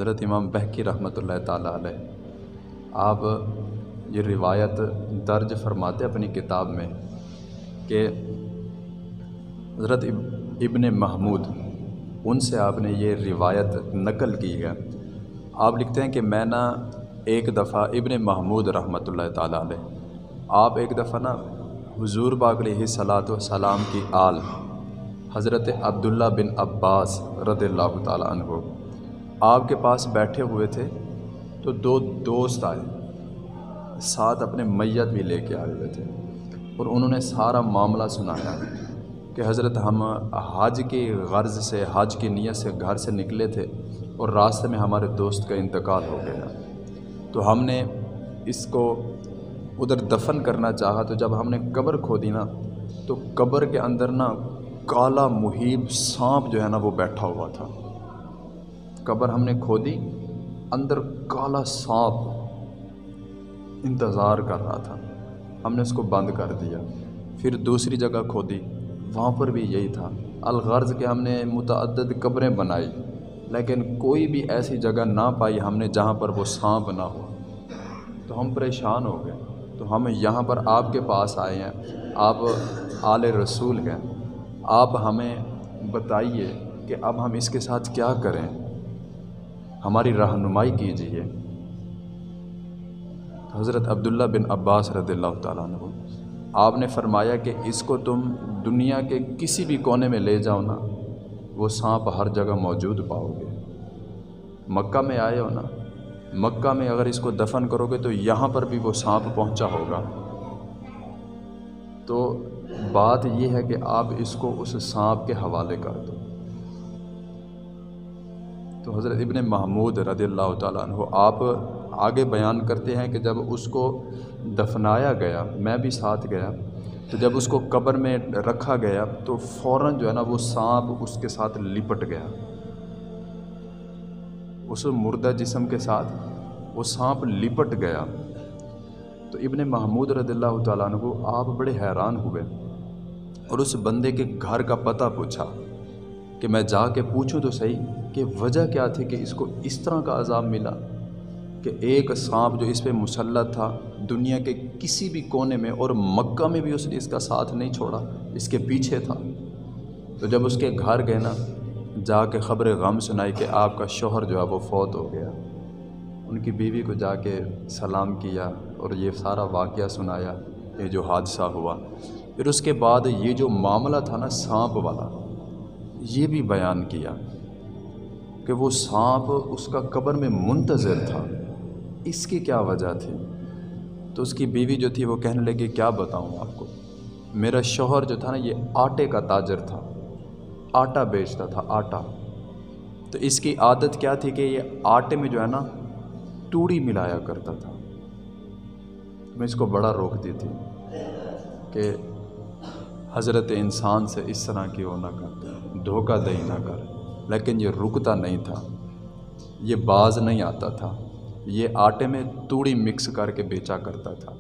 حضرت امام بہقی رحمۃ اللہ تعالیٰ علیہ آپ یہ روایت درج فرماتے اپنی کتاب میں کہ حضرت ابن محمود ان سے آپ نے یہ روایت نقل کی ہے۔ آپ لکھتے ہیں کہ میں ایک دفعہ ابن محمود رحمۃ اللہ تعالیٰ علیہ آپ ایک دفعہ حضور پاک علیہ الصلاۃ والسلام کی آل حضرت عبداللہ بن عباس رضی اللہ تعالیٰ عنہ آپ کے پاس بیٹھے ہوئے تھے، تو دو دوست آئے، ساتھ اپنے میت بھی لے کے آئے ہوئے تھے، اور انہوں نے سارا معاملہ سنایا کہ حضرت ہم حج کی غرض سے، حج کی نیت سے گھر سے نکلے تھے اور راستے میں ہمارے دوست کا انتقال ہو گیا، تو ہم نے اس کو ادھر دفن کرنا چاہا، تو جب ہم نے قبر کھودی تو قبر کے اندر کالا محیب سانپ جو ہے وہ بیٹھا ہوا تھا۔ قبر ہم نے کھودی، اندر کالا سانپ انتظار کر رہا تھا، ہم نے اس کو بند کر دیا۔ پھر دوسری جگہ کھودی، وہاں پر بھی یہی تھا۔ الغرض کہ ہم نے متعدد قبریں بنائی، لیکن کوئی بھی ایسی جگہ نہ پائی ہم نے جہاں پر وہ سانپ نہ ہو، تو ہم پریشان ہو گئے۔ تو ہم یہاں پر آپ کے پاس آئے ہیں، آپ آل رسول ہیں، آپ ہمیں بتائیے کہ اب ہم اس کے ساتھ کیا کریں، ہماری رہنمائی کیجیے۔ حضرت عبداللہ بن عباس رضی اللہ تعالیٰ عنہ آپ نے فرمایا کہ اس کو تم دنیا کے کسی بھی کونے میں لے جاؤ وہ سانپ ہر جگہ موجود پاؤ گے۔ مکہ میں آئے ہو مکہ میں اگر اس کو دفن کرو گے تو یہاں پر بھی وہ سانپ پہنچا ہوگا۔ تو بات یہ ہے کہ آپ اس کو اس سانپ کے حوالے کر دو۔ تو حضرت ابن محمود رضی اللہ تعالیٰ عنہ آپ آگے بیان کرتے ہیں کہ جب اس کو دفنایا گیا، میں بھی ساتھ گیا، تو جب اس کو قبر میں رکھا گیا تو فوراً جو ہے وہ سانپ اس کے ساتھ لپٹ گیا، اس مردہ جسم کے ساتھ وہ سانپ لپٹ گیا۔ تو ابن محمود رضی اللہ تعالیٰ عنہ آپ بڑے حیران ہوئے اور اس بندے کے گھر کا پتہ پوچھا کہ میں جا کے پوچھوں تو صحیح کہ وجہ کیا تھی کہ اس کو اس طرح کا عذاب ملا کہ ایک سانپ جو اس پہ مسلط تھا دنیا کے کسی بھی کونے میں، اور مکہ میں بھی اس نے اس کا ساتھ نہیں چھوڑا، اس کے پیچھے تھا۔ تو جب اس کے گھر گئے جا کے خبر غم سنائی کہ آپ کا شوہر جو ہے وہ فوت ہو گیا، ان کی بیوی کو جا کے سلام کیا اور یہ سارا واقعہ سنایا، یہ جو حادثہ ہوا۔ پھر اس کے بعد یہ جو معاملہ تھا سانپ والا، یہ بھی بیان کیا کہ وہ سانپ اس کا قبر میں منتظر تھا، اس کی کیا وجہ تھی؟ تو اس کی بیوی جو تھی وہ کہنے لگی کیا بتاؤں آپ کو، میرا شوہر جو تھا یہ آٹے کا تاجر تھا، آٹا بیچتا تھا، آٹا۔ تو اس کی عادت کیا تھی کہ یہ آٹے میں جو ہے توڑی ملایا کرتا تھا۔ میں اس کو بڑا روکتی تھی کہ حضرت انسان سے اس طرح کی وہ نہ کر، دھوکہ دہی نہ کر، لیکن یہ رکتا نہیں تھا، یہ باز نہیں آتا تھا، یہ آٹے میں توڑی مکس کر کے بیچا کرتا تھا۔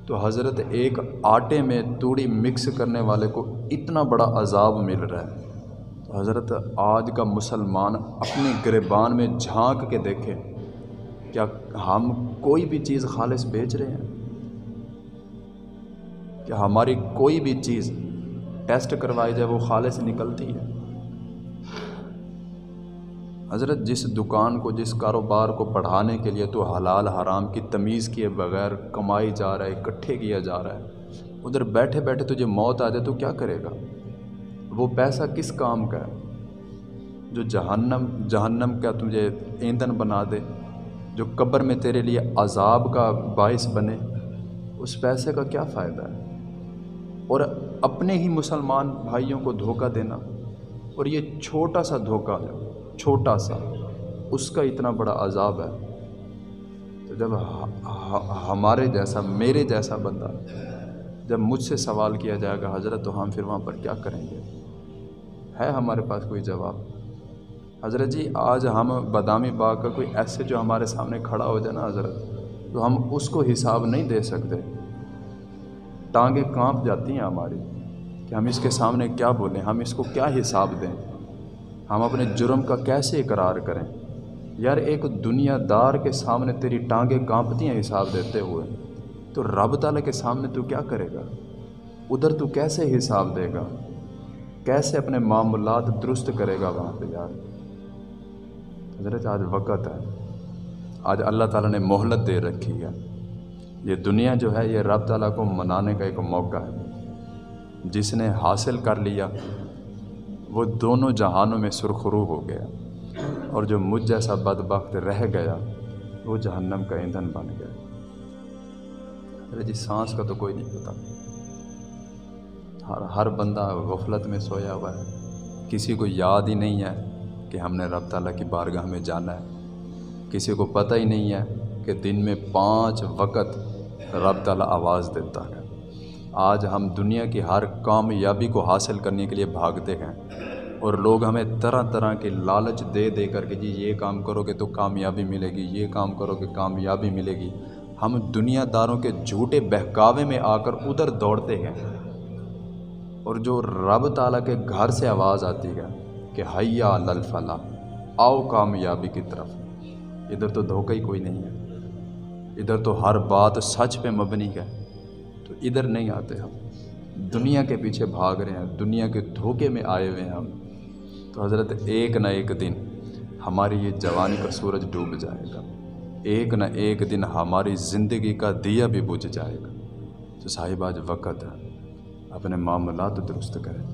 تو حضرت ایک آٹے میں توڑی مکس کرنے والے کو اتنا بڑا عذاب مل رہا ہے، تو حضرت آج کا مسلمان اپنی گریبان میں جھانک کے دیکھے، کیا ہم کوئی بھی چیز خالص بیچ رہے ہیں؟ کیا ہماری کوئی بھی چیز ٹیسٹ کروائی جائے وہ خالص نکلتی ہے؟ حضرت جس دکان کو، جس کاروبار کو بڑھانے کے لیے تو حلال حرام کی تمیز کیے بغیر کمائی جا رہا ہے، اکٹھے کیا جا رہا ہے، ادھر بیٹھے بیٹھے تجھے موت آ جائے تو کیا کرے گا؟ وہ پیسہ کس کام کا ہے جو جہنم کا تجھے ایندھن بنا دے، جو قبر میں تیرے لیے عذاب کا باعث بنے؟ اس پیسے کا کیا فائدہ ہے؟ اور اپنے ہی مسلمان بھائیوں کو دھوکہ دینا، اور یہ چھوٹا سا دھوکہ ہے، چھوٹا سا، اس کا اتنا بڑا عذاب ہے۔ تو جب ہمارے جیسا، میرے جیسا بندہ جب مجھ سے سوال کیا جائے گا حضرت، تو ہم پھر وہاں پر کیا کریں گے؟ ہے ہمارے پاس کوئی جواب؟ حضرت جی آج ہم بادامی باغ کا کوئی ایسے جو ہمارے سامنے کھڑا ہو جائے حضرت، تو ہم اس کو حساب نہیں دے سکتے، ٹانگیں کانپ جاتی ہیں ہماری کہ ہم اس کے سامنے کیا بولیں، ہم اس کو کیا حساب دیں، ہم اپنے جرم کا کیسے اقرار کریں؟ یار ایک دنیا دار کے سامنے تیری ٹانگیں کانپتی ہیں حساب دیتے ہوئے، تو رب تعالیٰ کے سامنے تو کیا کرے گا؟ ادھر تو کیسے حساب دے گا؟ کیسے اپنے معاملات درست کرے گا وہاں پہ یار؟ حضرت آج وقت ہے، آج اللہ تعالیٰ نے مہلت دے رکھی ہے۔ یہ دنیا جو ہے یہ رب تعالیٰ کو منانے کا ایک موقع ہے۔ جس نے حاصل کر لیا وہ دونوں جہانوں میں سرخرو ہو گیا، اور جو مجھ جیسا بدبخت رہ گیا وہ جہنم کا ایندھن بن گیا۔ ارے جی سانس کا تو کوئی نہیں پتا، ہر بندہ غفلت میں سویا ہوا ہے، کسی کو یاد ہی نہیں ہے کہ ہم نے رب تعالیٰ کی بارگاہ میں جانا ہے، کسی کو پتہ ہی نہیں ہے کہ دن میں 5 وقت رب تعالیٰ آواز دیتا ہے۔ آج ہم دنیا کی ہر کامیابی کو حاصل کرنے کے لیے بھاگتے ہیں، اور لوگ ہمیں طرح طرح کے لالچ دے دے کر کے جی یہ کام کرو گے تو کامیابی ملے گی، یہ کام کرو گے کامیابی ملے گی، ہم دنیا داروں کے جھوٹے بہکاوے میں آ کر ادھر دوڑتے ہیں۔ اور جو رب تعالیٰ کے گھر سے آواز آتی ہے کہ حیا علی الفلاح، آؤ کامیابی کی طرف، ادھر تو دھوکہ ہی کوئی نہیں ہے، ادھر تو ہر بات سچ پہ مبنی ہے، تو ادھر نہیں آتے ہم، دنیا کے پیچھے بھاگ رہے ہیں، دنیا کے دھوکے میں آئے ہوئے ہیں ہم۔ تو حضرت ایک نہ ایک دن ہماری یہ جوانی کا سورج ڈوب جائے گا، ایک نہ ایک دن ہماری زندگی کا دیا بھی بجھ جائے گا۔ تو صاحب آج وقت ہے، اپنے معاملات درست کریں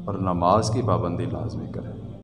اور نماز کی پابندی لازمی کریں۔